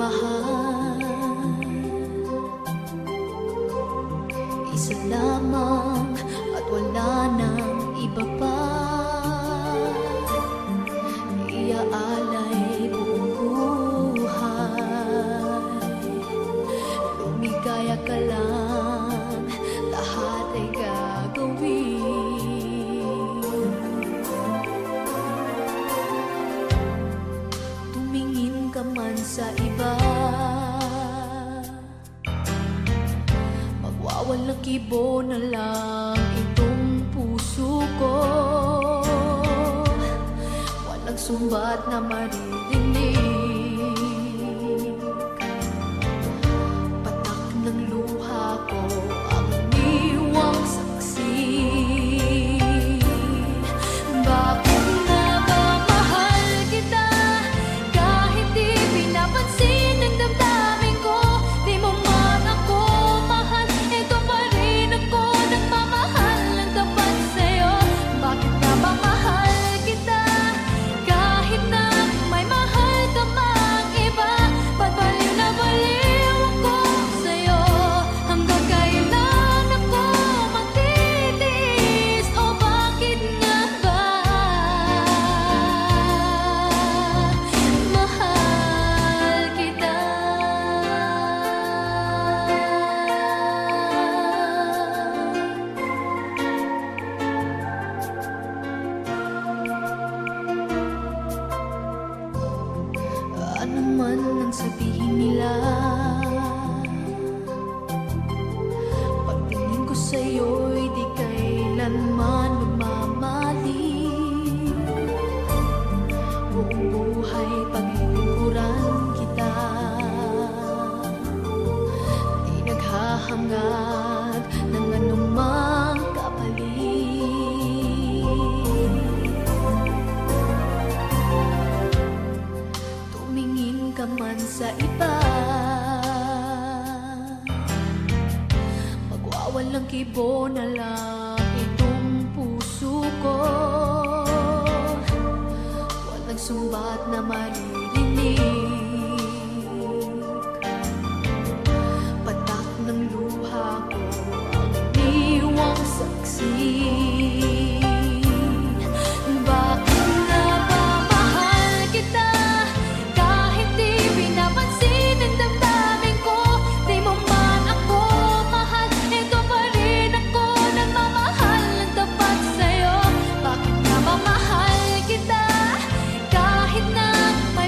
mahal, isa lamang at wala nang iba pa. Iaalay buong buhay, lumigaya ka lang, lahat ay gagawin. Tumingin ka man sa iba, magwawalang kibo na lang itong puso ko. Walang sumbat na maririnig, patak ng luha ko ang iniwang saksi. Bakit nga ba mahal kita, kahit di pinapansin ang damdamin ko? Di mo man ako mahal, ito pa rin ako nagmamahal ng tapat sa'yo. Bakit nga ba mahal kita, kahit na may mahal ka mang iba? Ba't baliw na baliw ako sa'yo? Hanggang kailan ako magtitiis? O bakit nga ba mahal kita? Ano man ang sabihin nila, pagtingin ko sa'yo'y di kailanman magmamali. Buong buhay paglilingkuran kita, di naghahangad ng anumang kapalit. Tumingin ka man sa iba, magwawalang kibo na lang itong puso ko. Walang sumbat na maririnig, patak ng luha ko ang iniwang saksi. Bakit nga ba mahal kita, kahit di pinapansin ang damdamin ko? Di mo man ako mahal, ito pa rin ako nagmamahal ng tapat sa'yo. Bakit nga ba mahal kita, kahit na may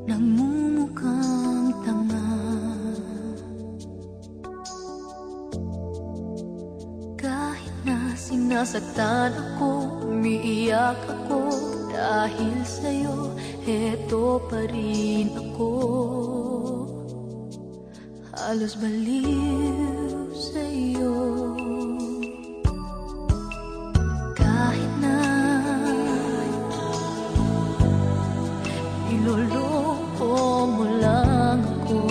nagmumukhang tanga. Kahit na sinasaktan ako, umiiyak ako, dahil sa'yo, heto pa rin ako. Halos baliw sa'yo. Kahit na niloloko mo lang ako,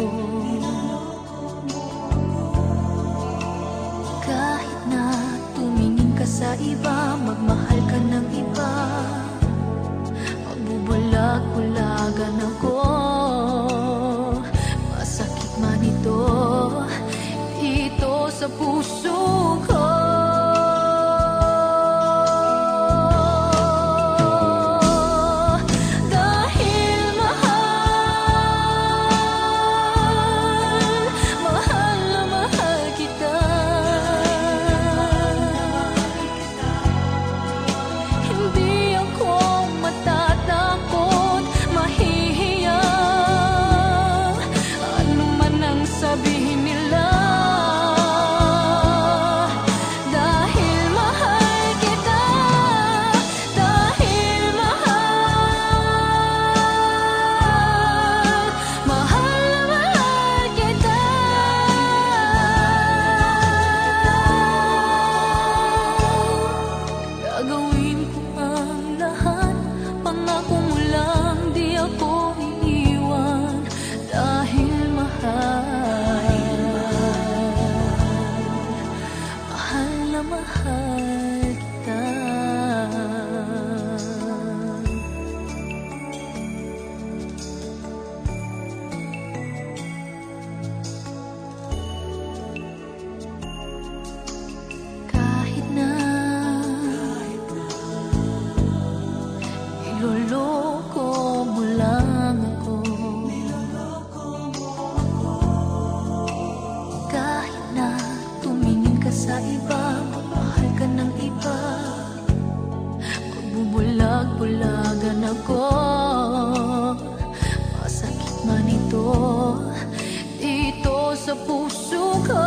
kahit na tumingin ka sa iba, magmahal ka ng iba, magbubulag-bulagan ako. Masakit man ito, ito sa puso ko. Niloloko mo lang ako, kahit na tumingin ka sa iba, magmahal ka ng iba, magbubulag-bulagan ako. Masakit man ito, ito sa puso ko.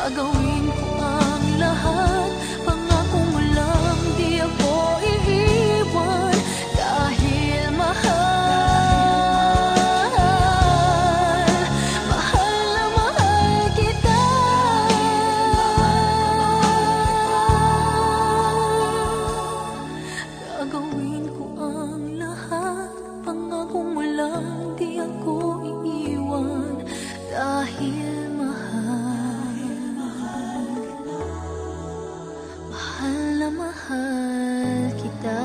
Gagawin ko ang lahat, pangako mo lang, di ako iiwan, dahil mahal, mahal na mahal kita. Gagawin ko ang lahat, pangako mo lang, di ako iiwan, dahil mahal kita.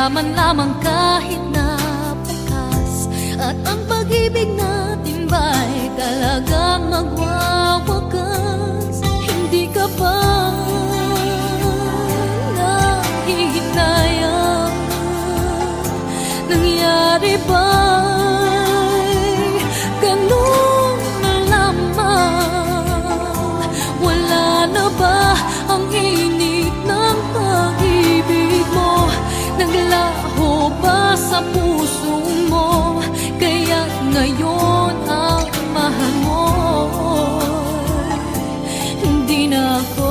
man lamang kahit na bukas. At ang pag-ibig natin ba'y talagang magwawakas? Hindi ka ba nahihinayang? Nangyari ba'y ganun na lamang? Wala na ba ang init ng pag-ibig mo? Naglaho ba sa puso mo? Kaya't ngayon ang mahal mo hindi na ako.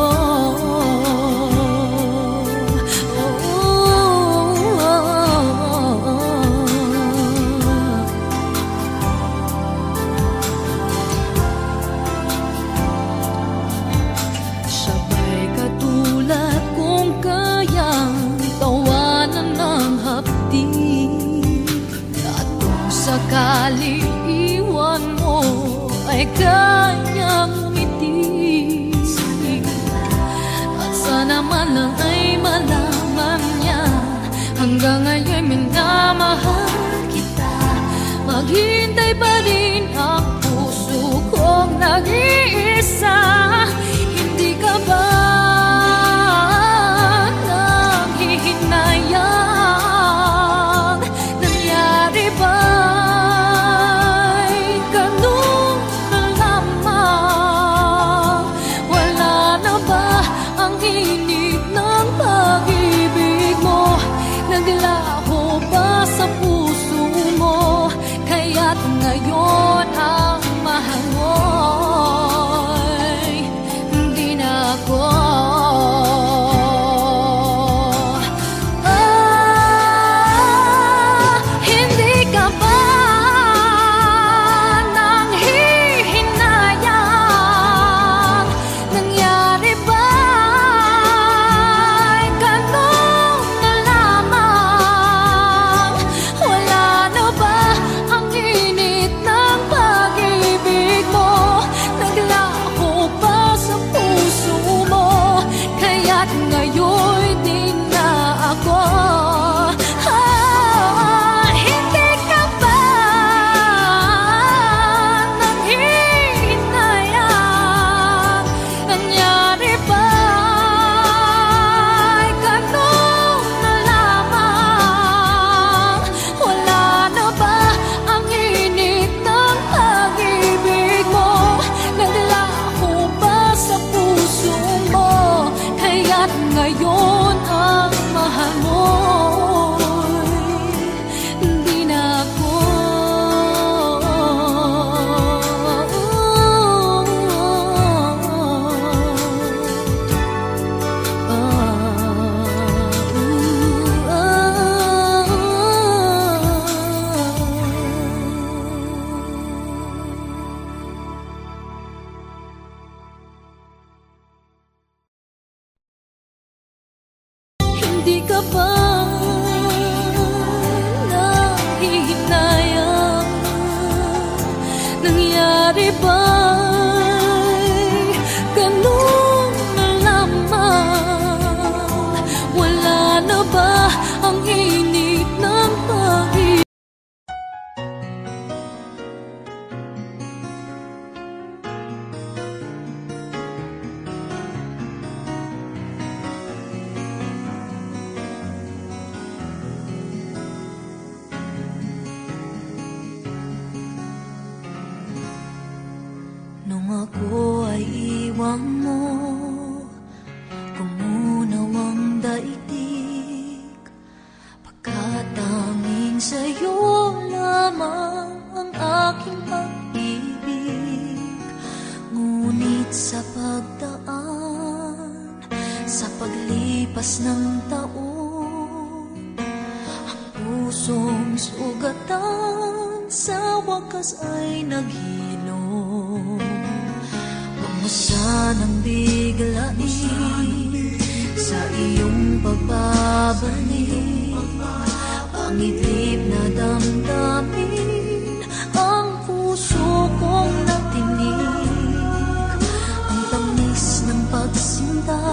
Sabay katulad kung kayang tawanan ng hapdi, at kung sakali iwan mo ay kanyang umiti. At sana man lang ay malaman niya hanggang ngayon minamahal kita. Maghintay pa rin ang puso kong nag-iisa. Hindi ka ba nanghihinayang? Nangyari ba'y ganun na lamang? Wala na ba ang init ng pag-ibig mo? Naglaho ba sa puso mo? Kaya't ngayon ang mahal mo'y hindi na ako. Hindi ka ba nanghihinayang? Nangyari ba'y ganun na lamang? Wala na ba ang init ng pag-ibig mo? Naglaho ba sa puso mo? Kaya't ngayon din na ako. Hindi ka ba nanghihinayang? Nangyari ba'y ganun na lamang? Wala na ba ang init ng pag-ibig mo? Naglaho ba sa puso mo? Kaya't ngayon ang mahal mo'y hindi na ako. Hindi ka ba nanghihinayang? Nangyari ba'y ganun na lamang? Wala na ba ang init ng pag-ibig? Nung ako ay iwan mo, kumunaw ang daigdig, pagkatanging sa'yo lamang ang aking pag-ibig. Ngunit sa pagdaan, sa paglipas ng taon, ang pusong sugatan sa wakas ay naghilom. Pamusta ng biglain sa iyong pagbabalik, pangidlip na damdamin ang puso kong natinig. Ang tamis ng pagsinta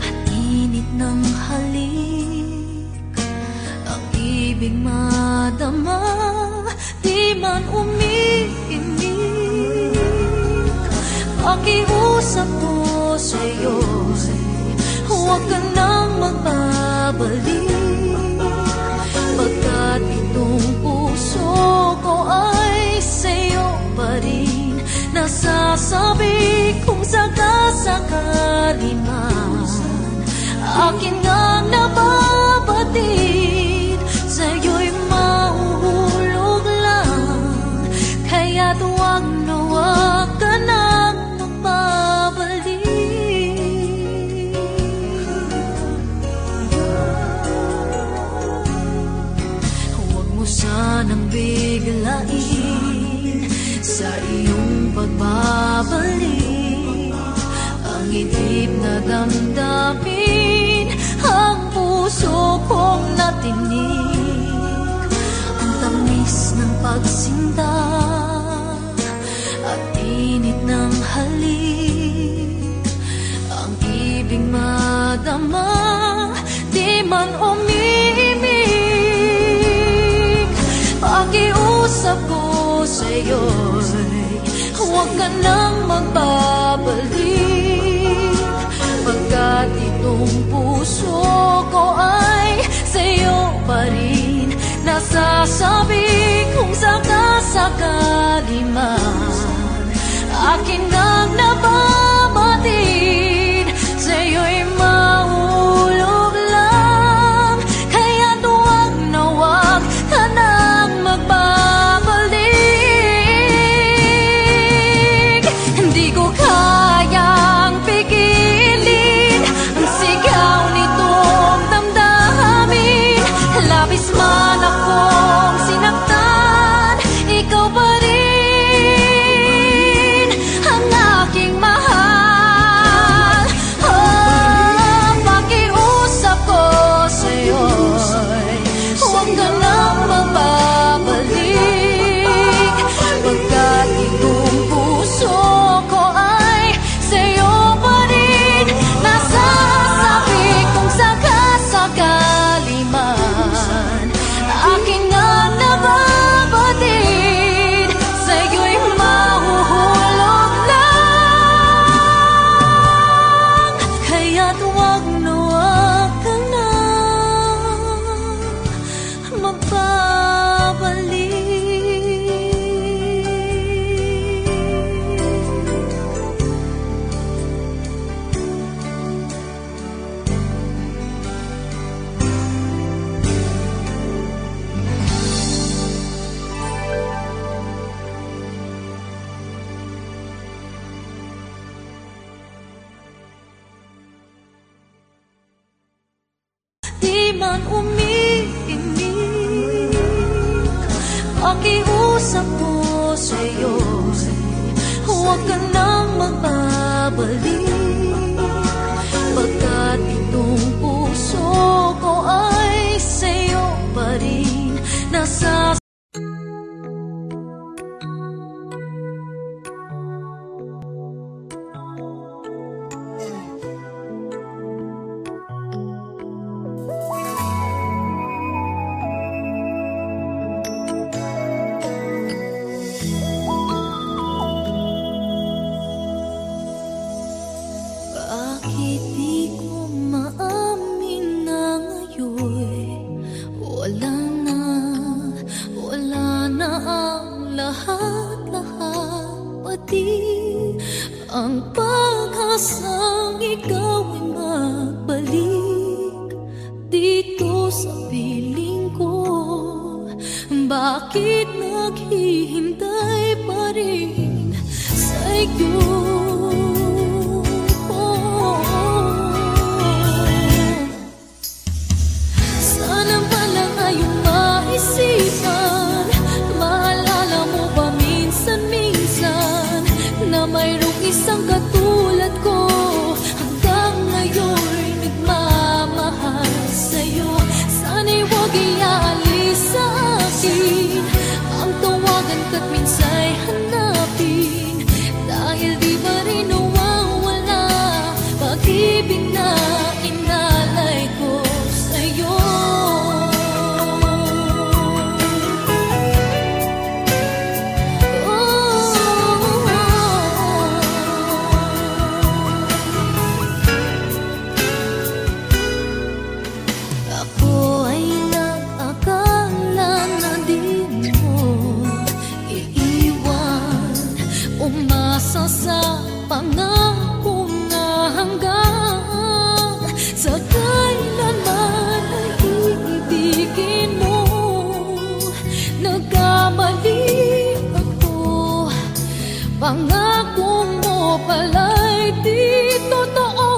at init ng halik, pag-ibig madama, di man umiimik. Pakiusap ko sa'yo, huwag ka nang magbabalik, pagkat itong puso ko ay sa'yo pa rin. Nasasabi kung sakasakali man akin ngang nababatid, sa'yo'y mahuhulog lang. Kaya't huwag na huwag ka nang magbabalik. Huwag mo sanang biglain sa iyong pagbabalik ang idip na damdamin, ang puso kong natinig, ang tamis ng pagsinta at init ng halik, ang ibig madama, di man umiimik. Pakiusap ko sa'yo'y huwag ka nang magbabalik, pagkat itong puso ko ay sa'yo pa rin. Nasasabi kung sakasakali man akin ngang nababatid, sa'yo'y mahulog lang. Kaya't huwag na huwag ka nang magbabalik. Hindi ko kayang pigilin ang sigaw nitong damdamin. Labis man akong sinaktan, ikaw pa rin ang aking mahal. Oh, pakiusap ko sa'yo'y huwag ka nang magbabalik, pagkat itong puso ko ay sa'yo pa rin. Nasasabi kung sakasakali man aking nga nababatid, sa'yo'y mahuhulog lang. Kaya't huwag na huwag ka nang magbabalik. Di man umiimik, pakiusap ko sa'yo'y huwag ka nang magbabalik, pagkat itong puso ko ay sa'yo pa rin. Bakit di ko maamin na ngayon wala na ang lahat-lahat, pati ang pag-asang ikaw ay magbalik dito sa piling ko. Bakit naghihintay pa rin sa'yo? Sana pala ngayong maisipan, maalala mo ba minsan-minsan na mayroong isang katulad ko hanggang ngayon nagmamahal sa'yo. Sana'y huwag iaalis sa akin ang tawagan ka't minsa'y hanapin, dahil di ba ang ako mo pala'y di totoo.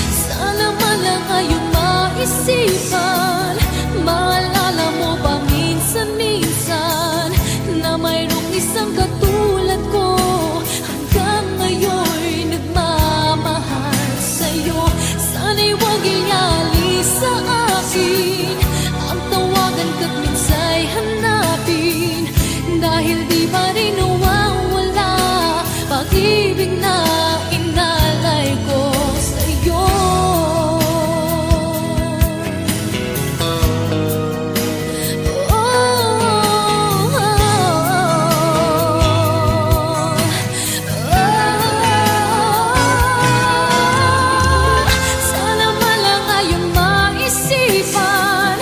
Sana man lang ngayong maisipan, maalala mo ba minsan-minsan na mayroong isang katulad ko, hanggang ngayon'y nagmamahal sa'yo. Sana'y huwag ialis sa akin ang tawagan ka't minsa'y hanapin, dahil di pa rin nawawala pag-ibig na inalay ko sa'yo. Sana man lang ngayong maisipan,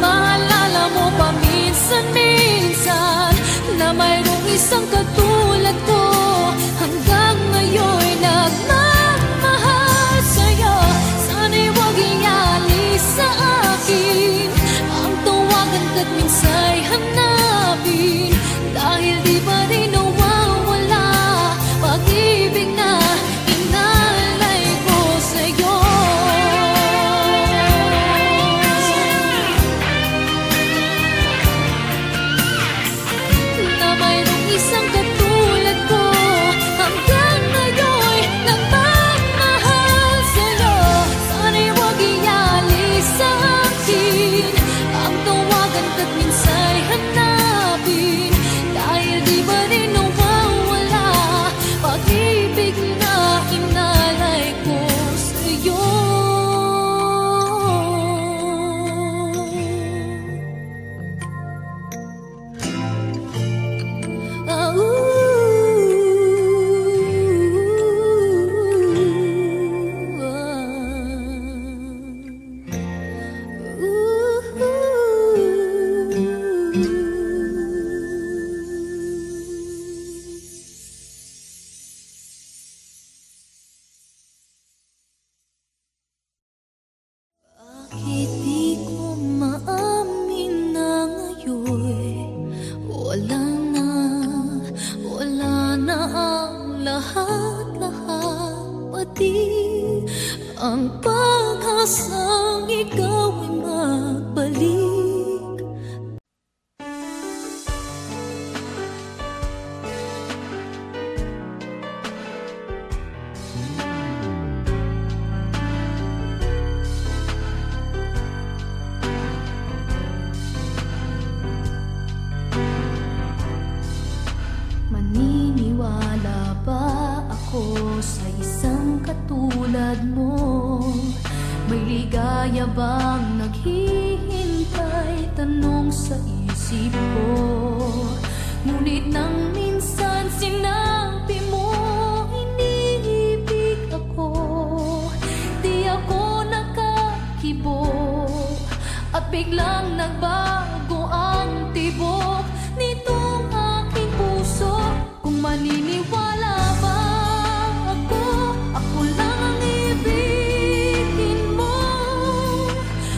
maalala mo pa minsan-minsan na mayroong isang katulad ko, hanggang ngayon'y nagmamahal sa'yo. Sana'y huwag ialis sa akin ang tawagan ka't minsa'y hanapin, dahil di pa rin nawawala pag-ibig na inalay ko sa'yo. Na mayroong isang katulad ko, hanggang ngayon'y nagmamahal sa'yo. Sana'y huwag ialis sa akin ang tawagan ka't minsa'y hanapin, dahil di ba rin nawawala pag-ibig na inalay ko sa'yo. Bakit di ko maamin na ngayon wala na ang lahat-lahat, pati ang pag-asang ikaw ay magbalik. Maniniwala ba ako sa isang katulad mo? May ligaya bang naghihintay? Tanong sa isip ko. Ngunit nang minsan sinabi mo iniibig ako, di ako nakakibo, at biglang nagbago ang tibok nitong aking puso. Kung maniniwala ba ako lang ang ibigin mo,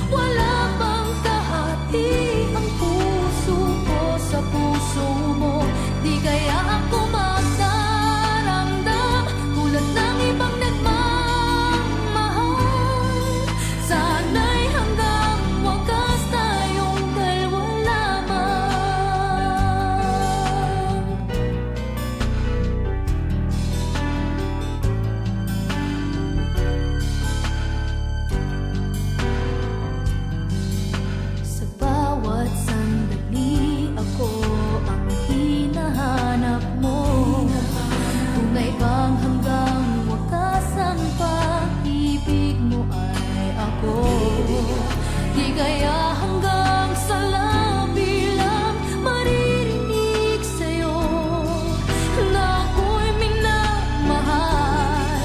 wala bang kahati ang puso ko sa puso mo? Di kaya ako magdaramdam tulad ng ibang nagmamahal? Sana'y hanggang wakas tayong dalawa lamang. Sa bawat sandali ako ang hinahanap mo. Tunay bang hanggang wakas ang pag-ibig mo ay ako? Di kaya hanggang sa labi lang maririnig sa'yo na ako'y minamahal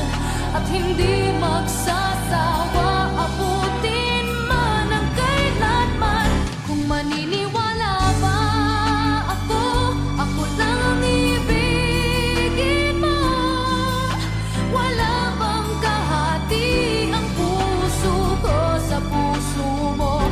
at hindi magsasawa abutin man ang kailanman. Kung maniniwala ba ako lang ang ibigin mo, wala bang kahati ang puso ko sa puso mo?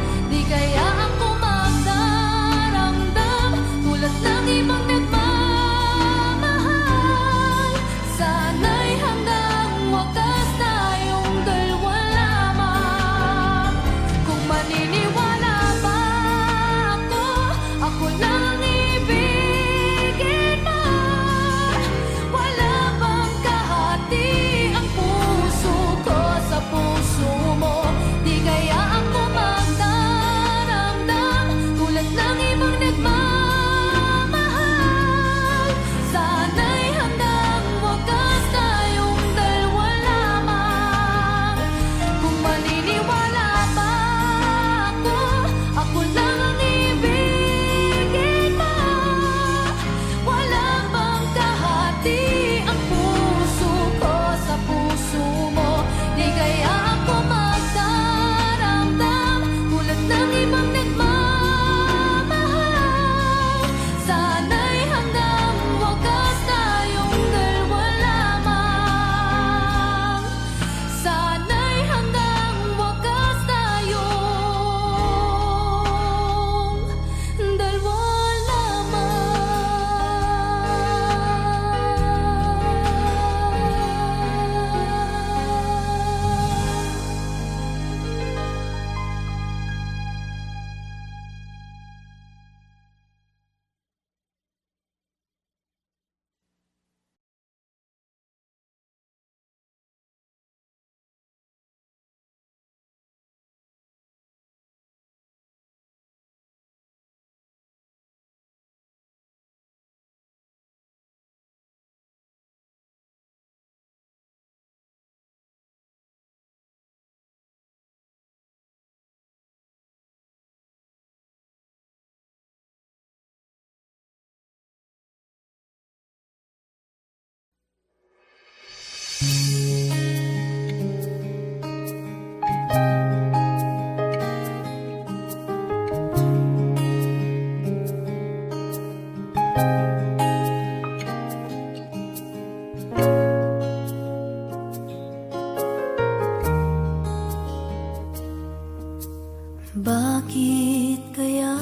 Bakit kaya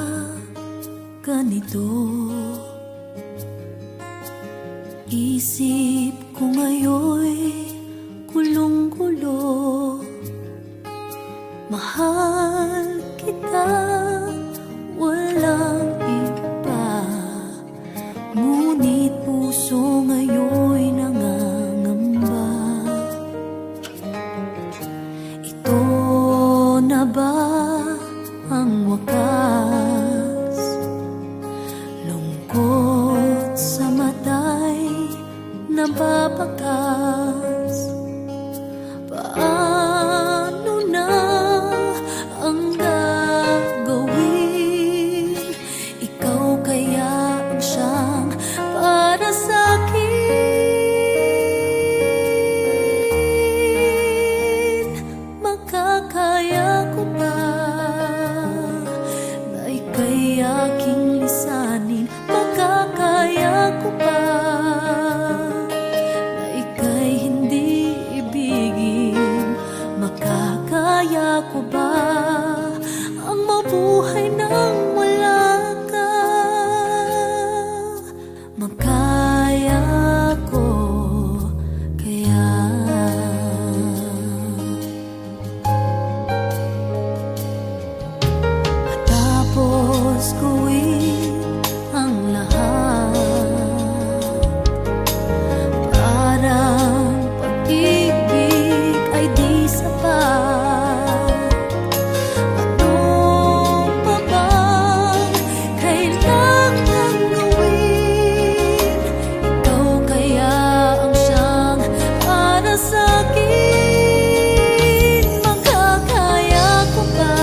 ganito? Isip ko ngayon'y kulong-kulo. Mahal kita, walang iba. Ngunit puso ngayon'y nangangamba. Ito na ba ang wakas? Lungkot sa mata'y nababakas. Paano na ang gagawin? Ikaw kaya ang siyang para sa'kin. Makakaya ko ba na ika'y aking lisanin? Makakaya ko ba na ika'y hindi ibigin? Makakaya ko ba ang mabuhay nang wala ka? Makaya ko kaya? Matapos gawin ang lahat, parang pag-ibig ay di sapat. Ano pa bang kailangan gawin? Ikaw kaya ang siyang para sa'kin. Makakaya ko ba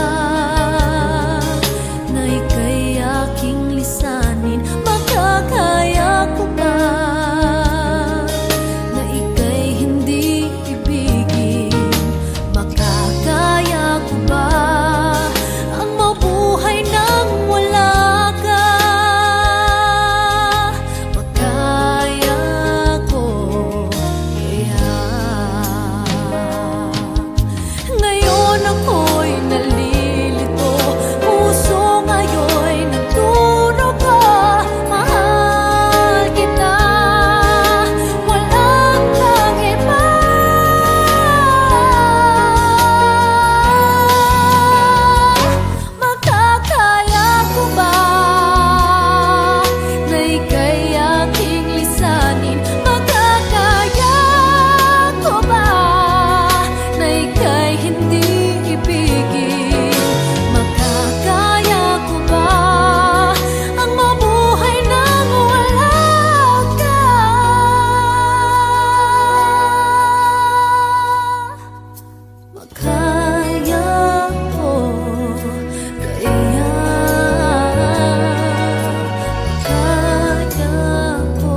na ika'y aking lisanin? Makakaya ko ba na ika'y hindi ibigin? Makakaya ko ba ang mabuhay nang wala ka? Makaya ko kaya? Ngayon ako'y nalilito, puso ngayon'y nagdurugo. Mahal kita, walang kang iba. Makakaya ko ba na ika'y aking lisanin? Makakaya ko ba na ika'y hindi ibigin? Makakaya ko ba ang mabuhay nang wala ka? Makaya ko kaya? Makaya ko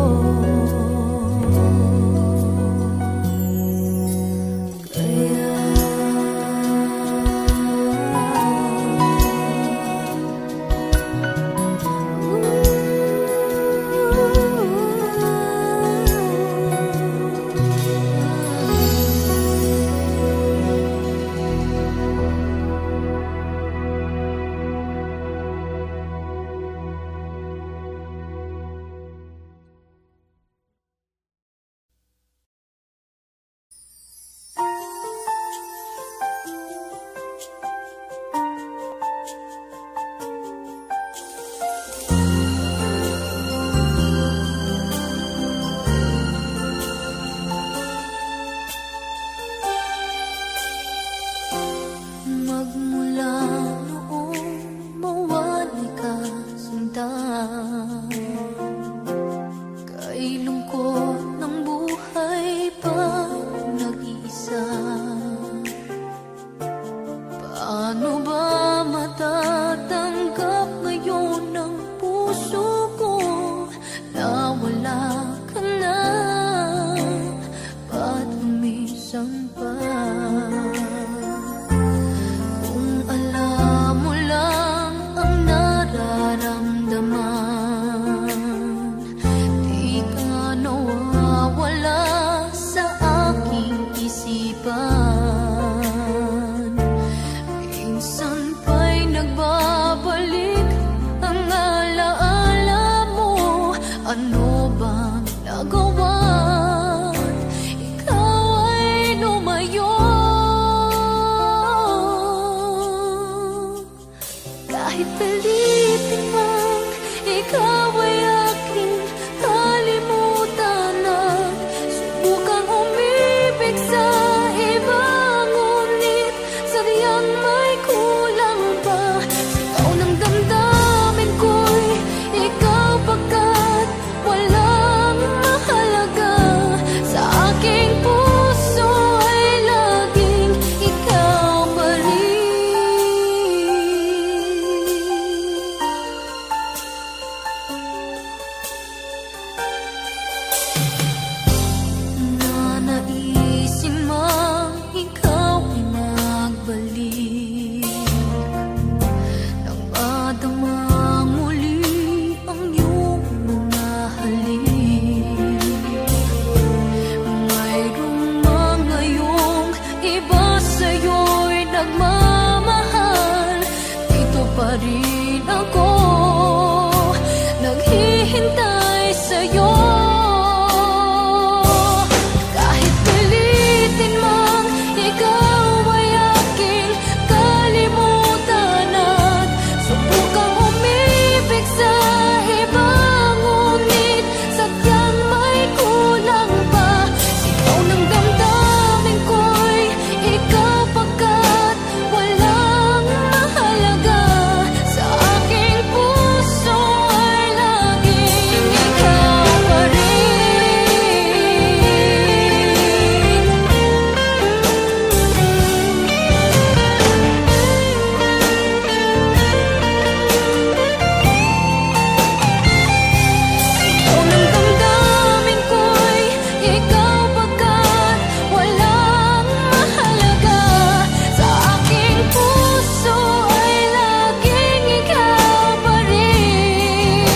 magmula noong mawali ka sinta, kay lungkot ng buhay pa nag-iisa. Paano ba matatanggap ngayon ng puso ko na wala ka na? Ba't Kahit pilitin mang ikaw ay aking kalimutan at subukang umibig sa iba, ngunit sadyang may kulang pa. Sigaw ng damdamin ko'y ikaw pagkat walang mahalaga sa aking puso ay laging ikaw pa rin. Nanaisin mang ikaw ay magbalik nang madamang muli ang iyong mga halik. Mayroong mga iyong iba sa'yo'y nagmamahal, dito pa rin ako naghihintay sa'yo. Kahit pilitin mang ikaw ay aking kalimutan at subukang umibig sa iba, ngunit sadyang may kulang pa. Sigaw ng damdamin ko'y ikaw pagkat walang mahalaga sa aking puso ay laging ikaw pa Sigaw ng damdamin ko'y ikaw pagkat walang mahalaga sa aking puso ay laging ikaw pa rin.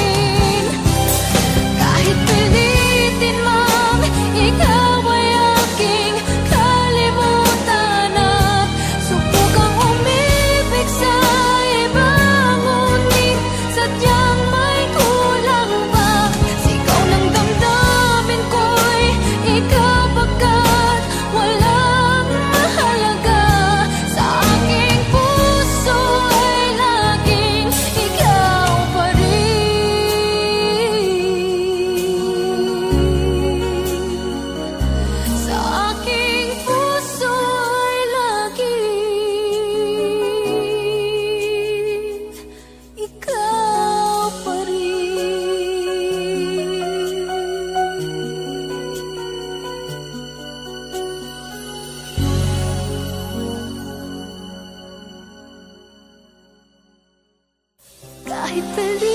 Kahit pilitin mang ikaw ay aking kalimutan at subukang umibig sa iba, ngunit sadyang may kulang pa. Sigaw ng damdamin ko'y ikaw pagkat walang mahalaga sa aking puso ay laging ikaw pa rin. Sa aking puso ay laging ikaw pa rin. Kahit pilitin